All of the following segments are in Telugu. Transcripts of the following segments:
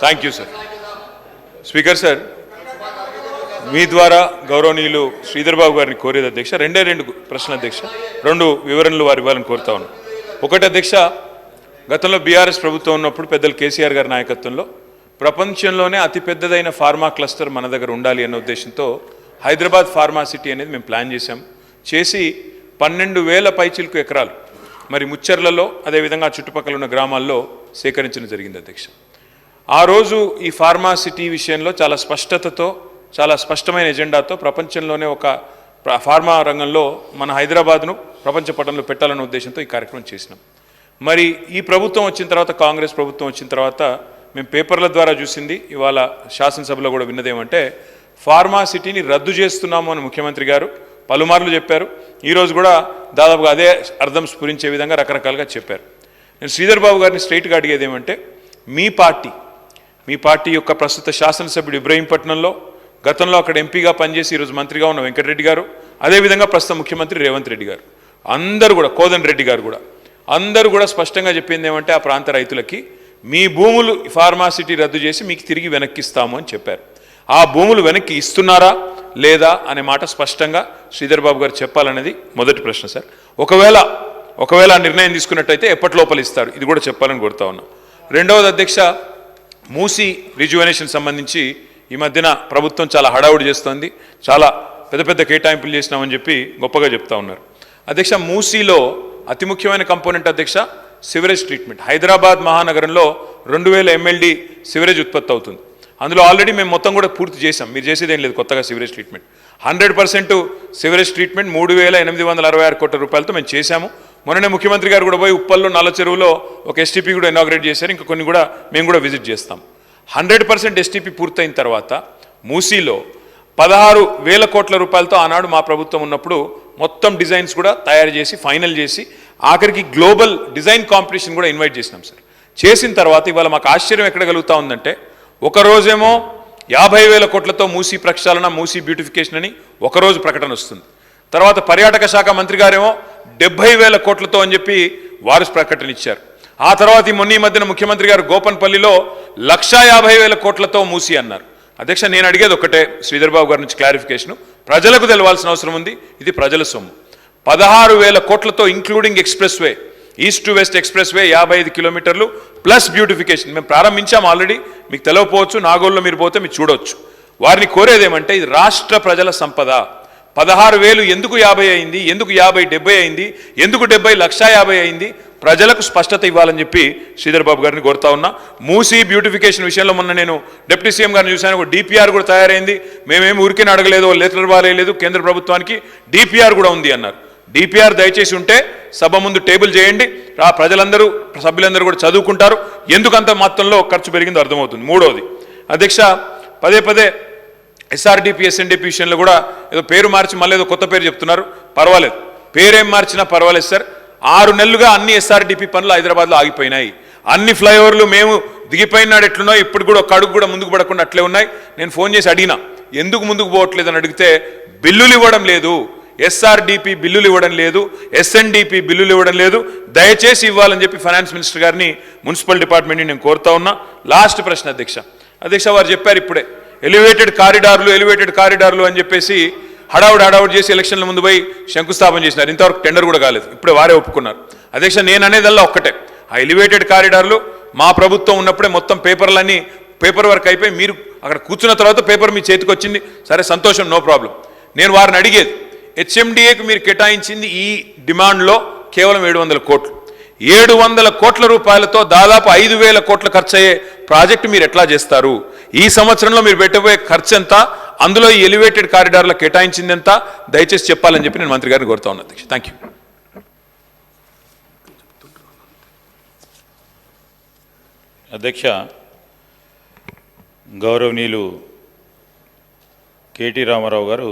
Thank you sir. Speaker sir, మీ ద్వారా గౌరవనీయులు శ్రీధర్ బాబు గారిని కోరేది అధ్యక్ష, రెండు ప్రశ్నలు అధ్యక్ష, 2 వివరణలు వారు ఇవ్వాలని కోరుతా ఉన్నాను. ఒకటి అధ్యక్ష, గతంలో బీఆర్ఎస్ ప్రభుత్వం ఉన్నప్పుడు పెద్దలు కేసీఆర్ గారి నాయకత్వంలో ప్రపంచంలోనే అతిపెద్దదైన ఫార్మా క్లస్టర్ మన దగ్గర ఉండాలి అన్న ఉద్దేశంతో హైదరాబాద్ ఫార్మా సిటీ అనేది మేము ప్లాన్ చేసి 12,000 పైచిలకు ఎకరాలు మరి ముచ్చర్లలో అదేవిధంగా చుట్టుపక్కల ఉన్న గ్రామాల్లో సేకరించడం జరిగింది అధ్యక్ష. ఆ రోజు ఈ ఫార్మా సిటీ విషయంలో చాలా స్పష్టతతో, చాలా స్పష్టమైన ఎజెండాతో ప్రపంచంలోనే ఒక ఫార్మా రంగంలో మన హైదరాబాద్ను ప్రపంచ పటంలో పెట్టాలన్న ఉద్దేశంతో ఈ కార్యక్రమం చేసినాం. మరి ఈ ప్రభుత్వం వచ్చిన తర్వాత, కాంగ్రెస్ ప్రభుత్వం వచ్చిన తర్వాత మేము పేపర్ల ద్వారా చూసింది, ఇవాళ శాసనసభలో కూడా విన్నదేమంటే ఫార్మా సిటీని రద్దు చేస్తున్నాము అని ముఖ్యమంత్రి గారు పలుమార్లు చెప్పారు. ఈరోజు కూడా దాదాపుగా అదే అర్థం స్ఫురించే విధంగా రకరకాలుగా చెప్పారు. నేను శ్రీధర్ బాబు గారిని స్ట్రైట్గా అడిగేది ఏమంటే, మీ పార్టీ యొక్క ప్రస్తుత శాసనసభ్యుడు ఇబ్రహీంపట్నంలో, గతంలో అక్కడ ఎంపీగా పనిచేసి ఈరోజు మంత్రిగా ఉన్న వెంకటరెడ్డి గారు, అదేవిధంగా ప్రస్తుత ముఖ్యమంత్రి రేవంత్ రెడ్డి గారు, అందరూ కూడా, కోదండ రెడ్డి గారు కూడా, అందరూ కూడా స్పష్టంగా చెప్పింది ఏమంటే ఆ ప్రాంత రైతులకి మీ భూములు ఫార్మా సిటీ రద్దు చేసి మీకు తిరిగి వెనక్కిస్తాము అని చెప్పారు. ఆ భూములు వెనక్కి ఇస్తున్నారా లేదా అనే మాట స్పష్టంగా శ్రీధర్ బాబు గారు చెప్పాలనేది మొదటి ప్రశ్న సార్. ఒకవేళ ఆ నిర్ణయం తీసుకున్నట్టయితే ఎప్పటి లోపల ఇస్తారు, ఇది కూడా చెప్పాలని కోరుతా ఉన్నా. రెండవది అధ్యక్ష, మూసీ రిజువనేషన్ సంబంధించి ఈ మధ్యన ప్రభుత్వం చాలా హడావుడి చేస్తోంది, చాలా పెద్ద కేటాయింపులు చేసినామని చెప్పి గొప్పగా చెప్తా ఉన్నారు. అధ్యక్ష, మూసీలో అతి ముఖ్యమైన కంపోనెంట్ అధ్యక్ష సివరేజ్ ట్రీట్మెంట్. హైదరాబాద్ మహానగరంలో 2000 MLD సివరేజ్ ఉత్పత్తి అవుతుంది. అందులో ఆల్రెడీ మేము మొత్తం కూడా పూర్తి చేసాం. మీరు చేసేది ఏం లేదు కొత్తగా సివరేజ్ ట్రీట్మెంట్. 100% సివరేజ్ ట్రీట్మెంట్ 3,866 కోట్ల రూపాయలతో మేము చేశాము. మొన్ననే ముఖ్యమంత్రి గారు కూడా పోయి ఉప్పల్లో నల్ల చెరువులో ఒక STP కూడా ఇనాగ్రేట్ చేశారు. ఇంకా కొన్ని కూడా మేము కూడా విజిట్ చేస్తాం. 100% STP పూర్తయిన తర్వాత మూసీలో 16,000 కోట్ల రూపాయలతో ఆనాడు మా ప్రభుత్వం ఉన్నప్పుడు మొత్తం డిజైన్స్ కూడా తయారు చేసి ఫైనల్ చేసి ఆఖరికి గ్లోబల్ డిజైన్ కాంపిటీషన్ కూడా ఇన్వైట్ చేసినాం సార్. చేసిన తర్వాత ఇవాళ మాకు ఆశ్చర్యం ఎక్కడ కలుగుతూ ఉందంటే, ఒకరోజేమో 50,000 కోట్లతో మూసీ ప్రక్షాళన, మూసీ బ్యూటిఫికేషన్ అని ఒకరోజు ప్రకటన వస్తుంది. తర్వాత పర్యాటక శాఖ మంత్రి గారేమో 70,000 కోట్లతో అని చెప్పి వారు ప్రకటన ఇచ్చారు. ఆ తర్వాత ఈ మధ్యన ముఖ్యమంత్రి గారు గోపన్పల్లిలో 150,000 కోట్లతో మూసీ అన్నారు. అధ్యక్ష, నేను అడిగేది ఒకటే, శ్రీధర్ బాబు గారి నుంచి క్లారిఫికేషన్, ప్రజలకు తెలవాల్సిన అవసరం ఉంది, ఇది ప్రజల సొమ్ము. 16,000 కోట్లతో including express way, east to west express way 55 కిలోమీటర్లు ప్లస్ బ్యూటిఫికేషన్ మేము ప్రారంభించాం ఆల్రెడీ. మీకు తెలియకపోవచ్చు, నాగోల్లో మీరు పోతే మీరు చూడవచ్చు. వారిని కోరేదేమంటే, ఇది రాష్ట్ర ప్రజల సంపద. 16,000 ఎందుకు 50 అయింది, ఎందుకు 50 70 అయింది, ఎందుకు 70 150 అయింది, ప్రజలకు స్పష్టత ఇవ్వాలని చెప్పి శ్రీధర్ బాబు గారిని కోరుతా ఉన్నా. మూసీ బ్యూటిఫికేషన్ విషయంలో మొన్న నేను డిప్యూటీ సీఎం గారిని చూశాను, ఒక DPR కూడా తయారైంది. మేమేమి ఊరికే అడగలేదు, లెటర్ వారేయలేదు, కేంద్ర ప్రభుత్వానికి DPR కూడా ఉంది అన్నారు. DPR దయచేసి ఉంటే సభ ముందు టేబుల్ చేయండి, ఆ ప్రజలందరూ సభ్యులందరూ కూడా చదువుకుంటారు, ఎందుకంత మొత్తంలో ఖర్చు పెరిగిందో అర్థమవుతుంది. మూడవది అధ్యక్ష, పదే SRDP SNDP విషయంలో కూడా ఏదో పేరు మార్చి మళ్ళీ ఏదో కొత్త పేరు చెప్తున్నారు. పర్వాలేదు, పేరేం మార్చినా పర్వాలేదు సార్. 6 నెలలుగా అన్ని SRDP పనులు హైదరాబాద్లో ఆగిపోయినాయి. అన్ని ఫ్లైఓవర్లు మేము దిగిపోయినాడు ఎట్లున్నాయి, ఇప్పుడు కూడా ఒక అడుగు కూడా ముందుకు పడకుండా అట్లే ఉన్నాయి. నేను ఫోన్ చేసి అడిగినా, ఎందుకు ముందుకు పోవట్లేదు అని అడిగితే, బిల్లులు ఇవ్వడం లేదు, SRDP బిల్లులు ఇవ్వడం లేదు, SNDP బిల్లులు ఇవ్వడం లేదు, దయచేసి ఇవ్వాలని చెప్పి ఫైనాన్స్ మినిస్టర్ గారిని, మున్సిపల్ డిపార్ట్మెంట్ని నేను కోరుతా ఉన్నా. లాస్ట్ ప్రశ్న అధ్యక్ష, వారు చెప్పారు ఇప్పుడే ఎలివేటెడ్ కారిడార్లు అని చెప్పేసి హడావుడి చేసి ఎలక్షన్ల ముందు పోయి శంకుస్థాపన చేసినారు. ఇంతవరకు టెండర్ కూడా కాలేదు, ఇప్పుడే వారే ఒప్పుకున్నారు. అధ్యక్ష, నేను అనేదల్లా ఒక్కటే, ఆ ఎలివేటెడ్ కారిడార్లు మా ప్రభుత్వం ఉన్నప్పుడే మొత్తం పేపర్ వర్క్ అయిపోయి మీరు అక్కడ కూర్చున్న తర్వాత పేపర్ మీ చేతికి వచ్చింది, సరే సంతోషం, నో ప్రాబ్లం. నేను వారిని అడిగేది, HMDAకు మీరు కేటాయించింది ఈ డిమాండ్లో కేవలం 700 కోట్లు. 700 కోట్ల రూపాయలతో దాదాపు 5,000 కోట్ల ఖర్చు అయ్యే ప్రాజెక్టు మీరు ఎట్లా చేస్తారు? ఈ సంవత్సరంలో మీరు పెట్టబోయే ఖర్చు ఎంత, అందులో ఈ ఎలివేటెడ్ కారిడార్లో కేటాయించింది ఎంత, దయచేసి చెప్పాలని చెప్పి నేను మంత్రి గారిని కోరుతా ఉన్నాను అధ్యక్ష. Thank you. అధ్యక్ష, గౌరవనీయులు KT రామారావు గారు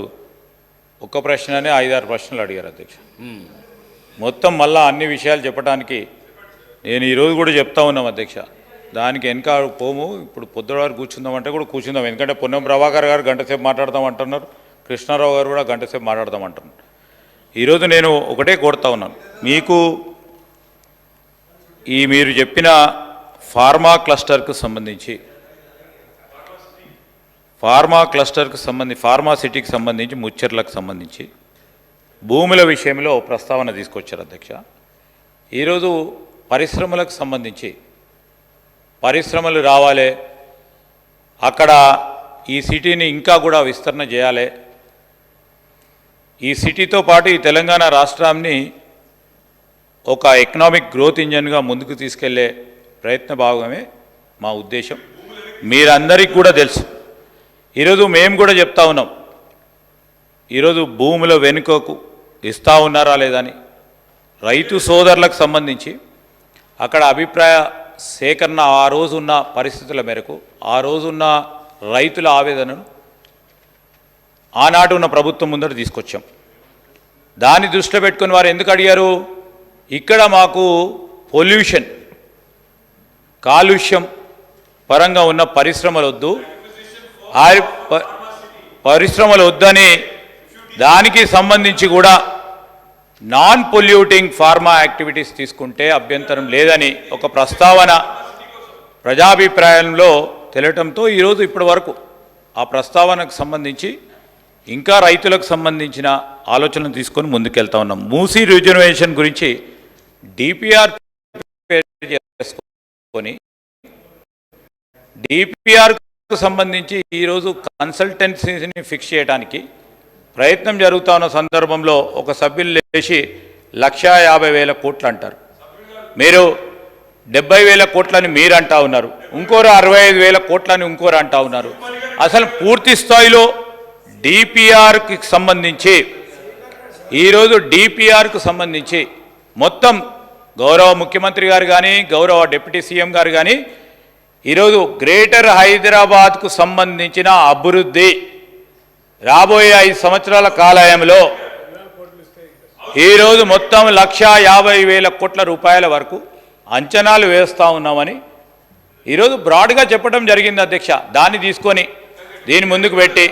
ఒక్క ప్రశ్ననే 5-6 ప్రశ్నలు అడిగారు అధ్యక్ష. మొత్తం మళ్ళా అన్ని విషయాలు చెప్పడానికి నేను ఈరోజు కూడా చెప్తా ఉన్నాం అధ్యక్ష. దానికి వెనక పోము, ఇప్పుడు పొద్దువారు కూర్చుందామంటే కూడా కూర్చుందాం. ఎందుకంటే పొన్నం ప్రభాకర్ గారు గంటసేపు మాట్లాడదాం అంటున్నారు, కృష్ణారావు గారు కూడా గంటసేపు మాట్లాడదాం అంటున్నారు. ఈరోజు నేను ఒకటే కోరుతా ఉన్నాను, మీకు మీరు చెప్పిన ఫార్మా క్లస్టర్కు సంబంధించి ఫార్మా క్లస్టర్కి ఫార్మా సిటీకి సంబంధించి ముచ్చర్లకు సంబంధించి భూముల విషయంలో ప్రస్తావన తీసుకొచ్చారు అధ్యక్ష. ఈరోజు పరిశ్రమలకు సంబంధించి పరిశ్రమలు రావాలి, అక్కడ ఈ సిటీని ఇంకా కూడా విస్తరణ చేయాలి, ఈ సిటీతో పాటు ఈ తెలంగాణ రాష్ట్రాన్ని ఒక ఎకనామిక్ గ్రోత్ ఇంజన్గా ముందుకు తీసుకెళ్లే ప్రయత్న భాగమే మా ఉద్దేశం. మీరందరికీ కూడా తెలుసు. ఈరోజు మేము కూడా చెప్తా ఉన్నాం, ఈరోజు భూముల వెనుకకు ఇస్తూ ఉన్నారా లేదని రైతు సోదరులకు సంబంధించి అక్కడ అభిప్రాయ సేకరణ ఆ రోజున్న పరిస్థితుల మేరకు ఆ రోజున్న రైతుల ఆవేదనను ఆనాటి ఉన్న ప్రభుత్వం ముందర తీసుకొచ్చాం. దాన్ని దృష్టిలో పెట్టుకుని వారు ఎందుకు అడిగారు, ఇక్కడ మాకు పొల్యూషన్ కాలుష్యం పరంగా ఉన్న పరిశ్రమలు వద్దు, పరిశ్రమలు వద్దని దానికి సంబంధించి కూడా నాన్ పొల్యూటింగ్ ఫార్మా యాక్టివిటీస్ తీసుకుంటే అభ్యంతరం లేదని ఒక ప్రస్తావన ప్రజాభిప్రాయంలో తెలియటంతో ఈరోజు ఇప్పటి వరకు ఆ ప్రస్తావనకు సంబంధించి ఇంకా రైతులకు సంబంధించిన ఆలోచనలు తీసుకొని ముందుకెళ్తా ఉన్నాం. మూసీ రిజర్వేషన్ గురించి డిపిఆర్ చేసుకొని డిపిఆర్కు సంబంధించి ఈరోజు కన్సల్టెన్సీని ఫిక్స్ చేయడానికి ప్రయత్నం జరుగుతూ ఉన్న సందర్భంలో ఒక సభ్యులు లేచి 1,50,000 కోట్లు అంటారు. మీరు 70,000 కోట్లని మీరు అంటా ఉన్నారు, ఇంకోరు 65,000 కోట్లని ఇంకోరు అంటా ఉన్నారు. అసలు పూర్తి స్థాయిలో డిపిఆర్కి సంబంధించి ఈరోజు డిపిఆర్కు సంబంధించి మొత్తం గౌరవ ముఖ్యమంత్రి గారు కానీ గౌరవ డిప్యూటీ సీఎం గారు కానీ ఈరోజు గ్రేటర్ హైదరాబాద్కు సంబంధించిన అభివృద్ధి రాబోయే 5 సంవత్సరాల కాలంలో ఈరోజు మొత్తం 1,50,000 కోట్ల రూపాయల వరకు అంచనాలు వేస్తూ ఉన్నామని ఈరోజు బ్రాడ్గా చెప్పడం జరిగింది అధ్యక్ష. దాన్ని తీసుకొని దీని ముందుకు పెట్టి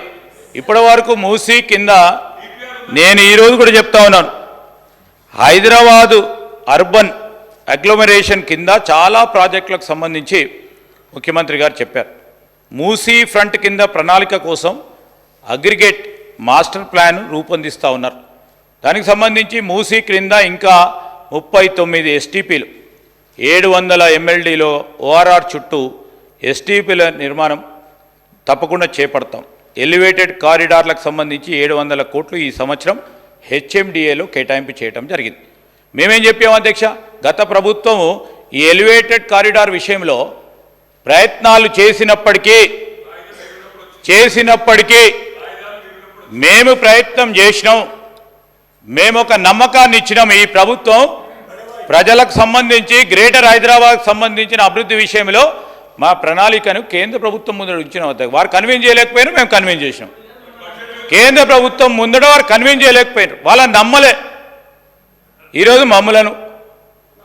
ఇప్పటి వరకు మూసీ కింద నేను ఈరోజు కూడా చెప్తా ఉన్నాను, హైదరాబాదు అర్బన్ అగ్లోమరేషన్ కింద చాలా ప్రాజెక్టులకు సంబంధించి ముఖ్యమంత్రి గారు చెప్పారు. మూసీ ఫ్రంట్ కింద ప్రణాళిక కోసం అగ్రిగేట్ మాస్టర్ ప్లాన్ రూపొందిస్తూ ఉన్నారు. దానికి సంబంధించి మూసీ క్రింద ఇంకా 39 ఎస్టీపీలు 700 ఎంఎల్డీలో ఓఆర్ఆర్ చుట్టూ ఎస్టీపీల నిర్మాణం తప్పకుండా చేపడతాం. ఎలివేటెడ్ కారిడార్లకు సంబంధించి 700 కోట్లు ఈ సంవత్సరం హెచ్ఎండిఏలో కేటాయింపు చేయడం జరిగింది. మేమేం చెప్పాము అధ్యక్ష, గత ప్రభుత్వం ఈ ఎలివేటెడ్ కారిడార్ విషయంలో ప్రయత్నాలు చేసినప్పటికీ మేము ప్రయత్నం చేసినాం, మేము ఒక నమ్మకాన్ని ఇచ్చినాం. ఈ ప్రభుత్వం ప్రజలకు సంబంధించి గ్రేటర్ హైదరాబాద్కు సంబంధించిన అభివృద్ధి విషయంలో మా ప్రణాళికను కేంద్ర ప్రభుత్వం ముందర ఉంచినాం. వారు కన్విన్స్ చేయలేకపోయినా మేము కన్విన్స్ చేసినాం. కేంద్ర ప్రభుత్వం ముందర వారు కన్విన్స్ చేయలేకపోయినారు, వాళ్ళని నమ్మలే. ఈరోజు మమ్మలను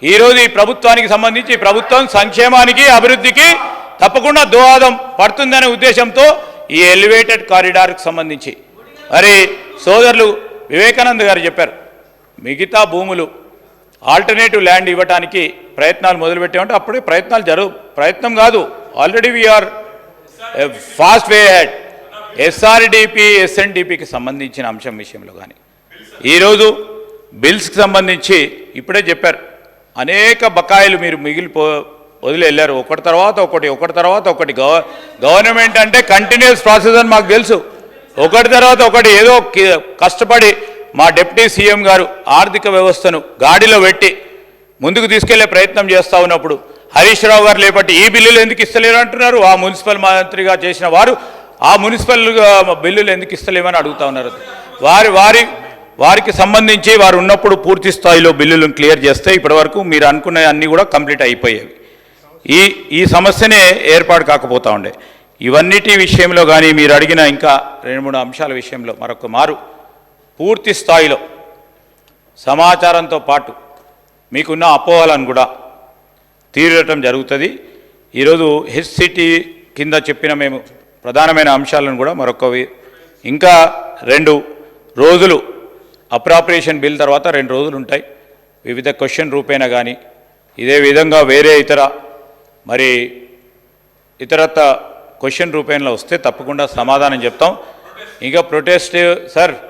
ఈరోజు ఈ ప్రభుత్వానికి సంబంధించి ఈ ప్రభుత్వం సంక్షేమానికి అభివృద్ధికి తప్పకుండా దోహదం పడుతుందనే ఉద్దేశంతో ఈ ఎలివేటెడ్ కారిడార్కి సంబంధించి మరి సోదరులు వివేకానంద్ గారు చెప్పారు, మిగతా భూములు ఆల్టర్నేటివ్ ల్యాండ్ ఇవ్వడానికి ప్రయత్నాలు మొదలుపెట్టామంటే అప్పుడే ప్రయత్నం కాదు, ఆల్రెడీ వీఆర్ ఫాస్ట్ వే హెడ్. ఎస్ఆర్డిపి ఎస్ఎన్డిపికి సంబంధించిన అంశం విషయంలో కానీ ఈరోజు బిల్స్కి సంబంధించి ఇప్పుడే చెప్పారు, అనేక బకాయిలు మీరు వదిలి వెళ్ళారు. ఒకటి తర్వాత ఒకటి. గవర్నమెంట్ అంటే కంటిన్యూస్ ప్రాసెస్ అని మాకు తెలుసు. ఒకటి తర్వాత ఒకటి ఏదో కష్టపడి మా డిప్యూటీ సీఎం గారు ఆర్థిక వ్యవస్థను గాడిలో పెట్టి ముందుకు తీసుకెళ్లే ప్రయత్నం చేస్తూ ఉన్నప్పుడు హరీష్ రావు గారు లేపట్టి ఈ బిల్లులు ఎందుకు ఇస్తలేరు అంటున్నారు. ఆ మున్సిపల్ మంత్రిగా చేసిన వారు ఆ మున్సిపల్ బిల్లులు ఎందుకు ఇస్తలేమని అడుగుతా ఉన్నారు. వారికి సంబంధించి వారు ఉన్నప్పుడు పూర్తి స్థాయిలో బిల్లులను క్లియర్ చేస్తే ఇప్పటివరకు మీరు అనుకున్న అన్నీ కూడా కంప్లీట్ అయిపోయేవి. ఈ సమస్యనే ఏర్పాటు కాకపోతూ ఉండే. ఇవన్నిటి విషయంలో కానీ మీరు అడిగిన ఇంకా 2-3 అంశాల విషయంలో మరొక మారు పూర్తి స్థాయిలో సమాచారంతో పాటు మీకున్న అపోహలను కూడా తీరటం జరుగుతుంది. ఈరోజు హెచ్సిటీ కింద చెప్పిన మేము ప్రధానమైన అంశాలను కూడా ఇంకా 2 రోజులు అప్రాప్రియేషన్ బిల్ తర్వాత 2 రోజులు ఉంటాయి. వివిధ క్వశ్చన్ రూపేణా కానీ ఇదే విధంగా వేరే ఇతరత్ర క్వశ్చన్ రూపంలో వస్తే తప్పకుండా సమాధానం చెప్తాం. ఇంకా ప్రొటెస్ట్ సార్